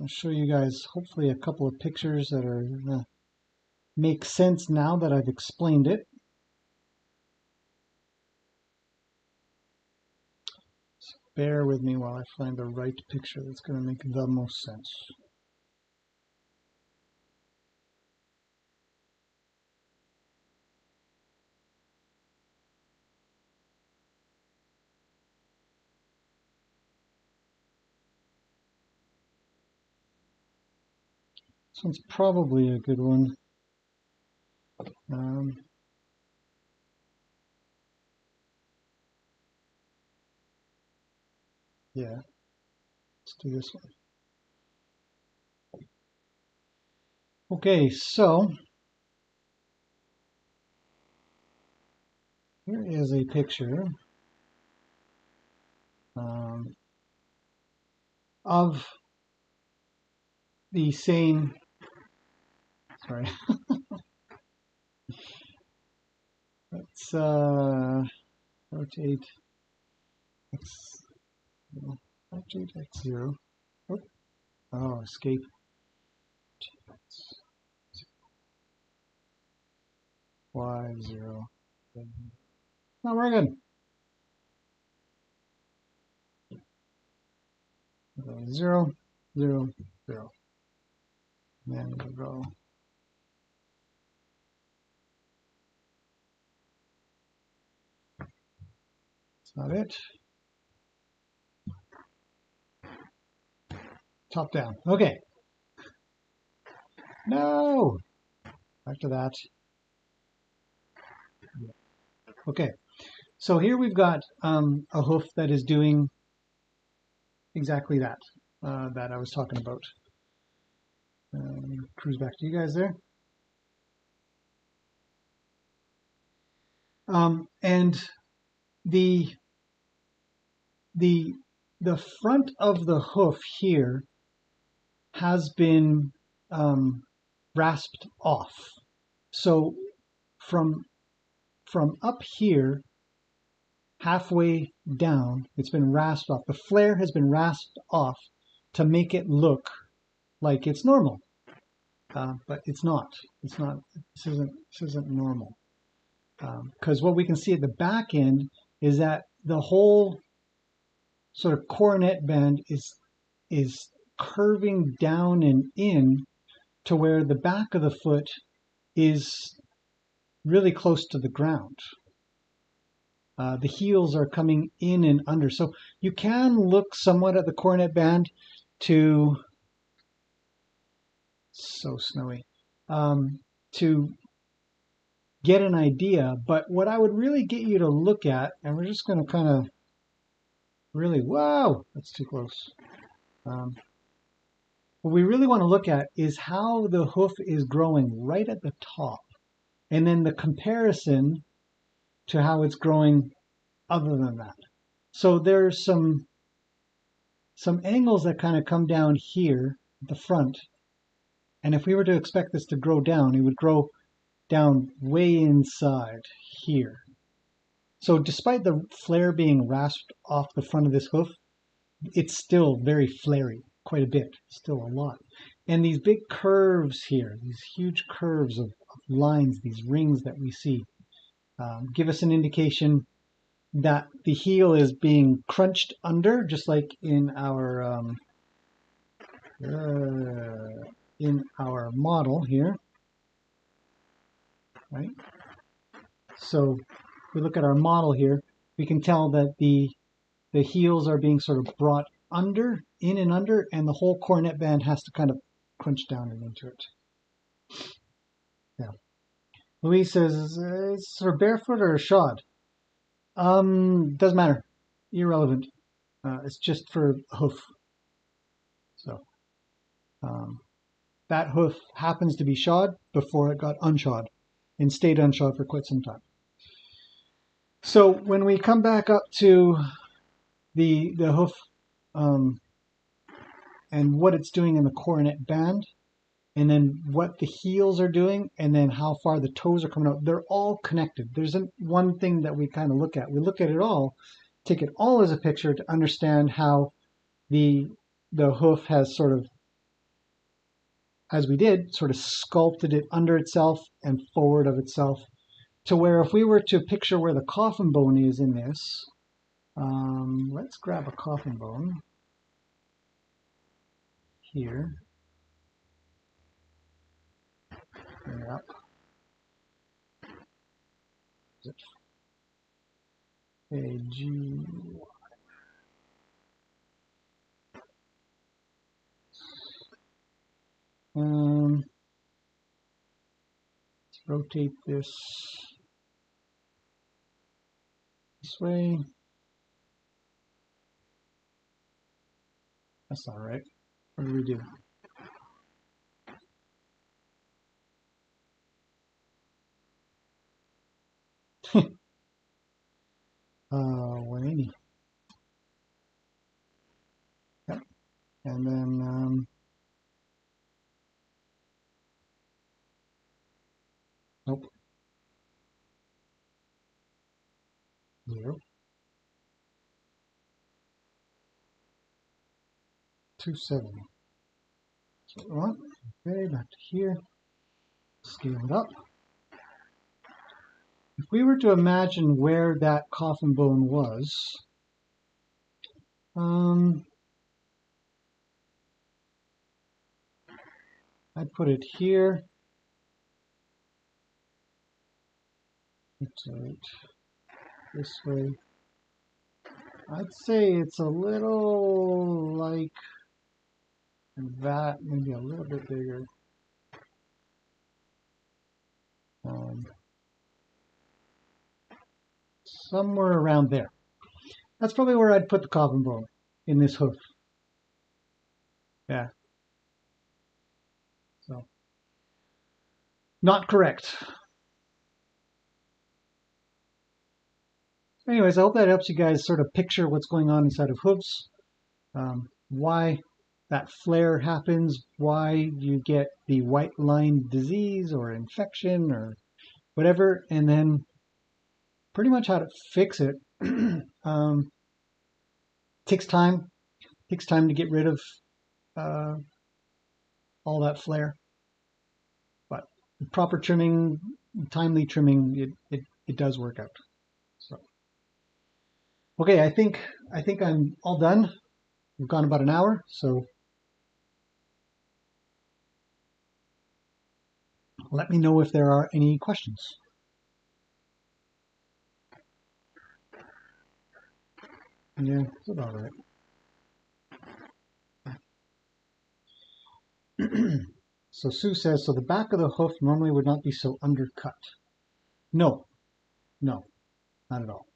I'll show you guys hopefully a couple of pictures that are make sense now that I've explained it. So bear with me while I find the right picture that's going to make the most sense. This one's probably a good one. Yeah, let's do this one. Okay, so here is a picture of the same, sorry, let's rotate x, rotate x0, oh, escape, y0, not working, 0, 0, 0, and then we'll go not it. Top down. Okay. No. Back to that. Okay. So here we've got a hoof that is doing exactly that that I was talking about. Cruise back to you guys there. And the front of the hoof here has been rasped off. So from up here, halfway down, it's been rasped off. The flare has been rasped off to make it look like it's normal, but it's not. It's not. This isn't normal. Because what we can see at the back end is that the whole sort of coronet band is curving down and in to where the back of the foot is really close to the ground. The heels are coming in and under. So you can look somewhat at the coronet band to, so snowy, to get an idea. But what I would really get you to look at, and we're just going to kind of really, wow, that's too close. What we really want to look at is how the hoof is growing right at the top. And then the comparison to how it's growing other than that. So there's some angles that kind of come down here at the front. And if we were to expect this to grow down, it would grow down way inside here. So despite the flare being rasped off the front of this hoof, it's still very flary, quite a bit, still a lot. And these big curves here, these huge curves of lines, these rings that we see, give us an indication that the heel is being crunched under, just like in our model here, right? So if we look at our model here, we can tell that the heels are being sort of brought under, in and under, and the whole coronet band has to kind of crunch down and into it. Yeah. Louise says, it's sort of barefoot or shod? Doesn't matter. Irrelevant. It's just for hoof. So that hoof happens to be shod before it got unshod and stayed unshod for quite some time. So when we come back up to the hoof and what it's doing in the coronet band, and then what the heels are doing, and then how far the toes are coming out, they're all connected. There isn't one thing that we kind of look at. We look at it all, take it all as a picture to understand how the hoof has sort of, as we did, sort of sculpted it under itself and forward of itself, to where if we were to picture where the coffin bone is in this, let's grab a coffin bone here. Bring it up. Is it A-G? Let's rotate this way. That's all right. What do we do? 0, 2, 7. So we want. Okay, back to here. Scale it up. If we were to imagine where that coffin bone was, I'd put it here. This way. I'd say it's a little like that, maybe a little bit bigger. Somewhere around there. That's probably where I'd put the coffin bone in this hoof. Yeah. So, not correct. Anyways, I hope that helps you guys sort of picture what's going on inside of hooves. Why that flare happens, why you get the white line disease or infection or whatever, and then pretty much how to fix it. Takes time to get rid of all that flare, but proper trimming, timely trimming, it does work out. So okay, I think I'm all done. We've gone about an hour, so let me know if there are any questions. Yeah, it's about right. So Sue says, so the back of the hoof normally would not be so undercut. No, not at all.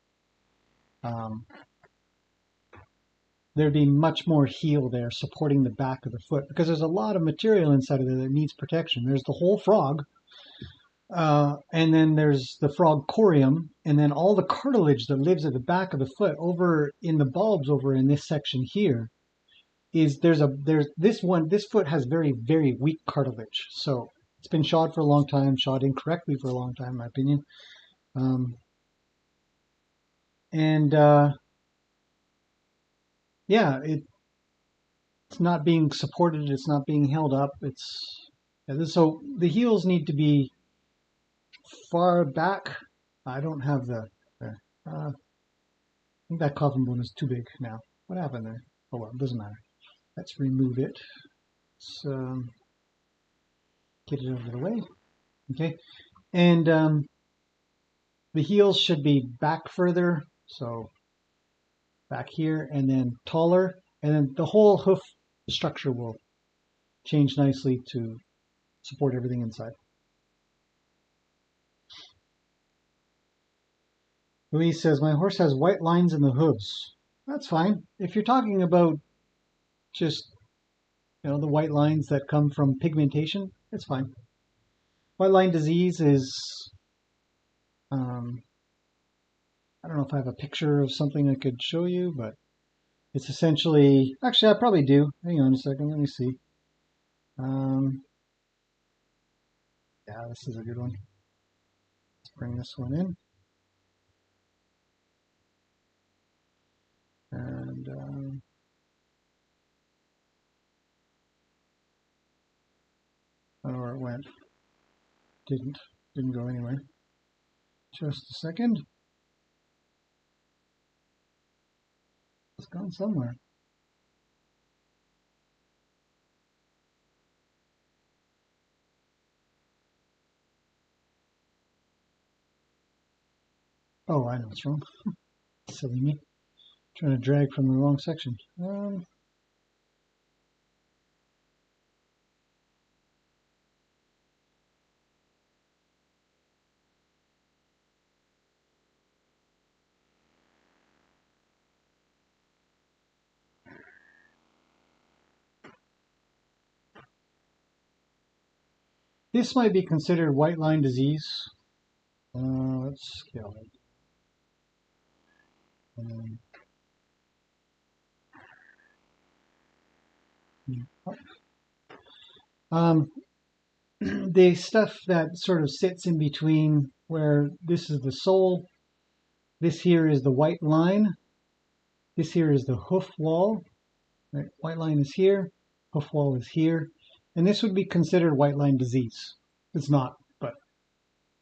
There'd be much more heel there supporting the back of the foot because there's a lot of material inside of there that needs protection. There's the whole frog, and then there's the frog corium, and then all the cartilage that lives at the back of the foot over in the bulbs over in this section here. This foot has very, very weak cartilage. So it's been shod for a long time, shod incorrectly for a long time, in my opinion. Yeah, it's not being supported. It's not being held up. So the heels need to be far back. I don't have I think that coffin bone is too big now. What happened there? Oh well, it doesn't matter. Let's remove it. Let's get it out of the way. Okay, and the heels should be back further. So back here and then taller, and then the whole hoof structure will change nicely to support everything inside. Louise says, my horse has white lines in the hooves. That's fine. If you're talking about just, the white lines that come from pigmentation, it's fine. White line disease is, I don't know if I have a picture of something I could show you, but it's essentially, actually I probably do. Hang on a second, let me see. Yeah, this is a good one. Let's bring this one in. And I don't know where it went. Didn't go anywhere. Just a second. It's gone somewhere. Oh, I know what's wrong. Silly me. Trying to drag from the wrong section. This might be considered white line disease. Let's scale it. The stuff that sort of sits in between where this is the sole This here is the white line. This here is the hoof wall. Right? White line is here. Hoof wall is here. And this would be considered white line disease. It's not, but,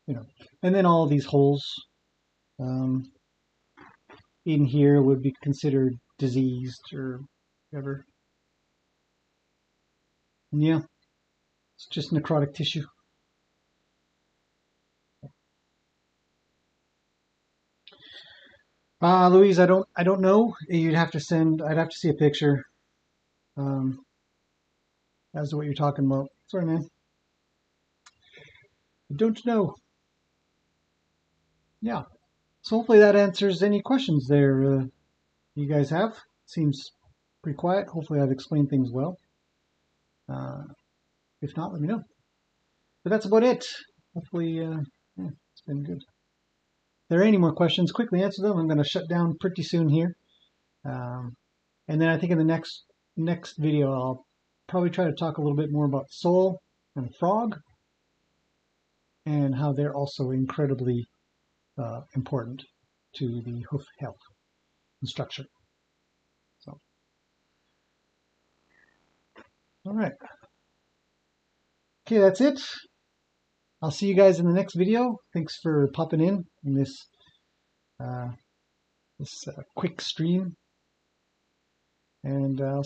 you know. And then all these holes in here would be considered diseased or whatever. And yeah, it's just necrotic tissue. Louise, I don't know. I'd have to see a picture as to what you're talking about. Sorry, man. I don't know. Yeah. So hopefully that answers any questions there you guys have. Seems pretty quiet. Hopefully I've explained things well. If not, let me know. But that's about it. Hopefully, yeah, it's been good. If there are any more questions, quickly answer them. I'm going to shut down pretty soon here. And then I think in the next video, I'll probably try to talk a little bit more about sole and frog and how they're also incredibly important to the hoof health and structure. So, all right. Okay, that's it. I'll see you guys in the next video. Thanks for popping in this quick stream, and I'll see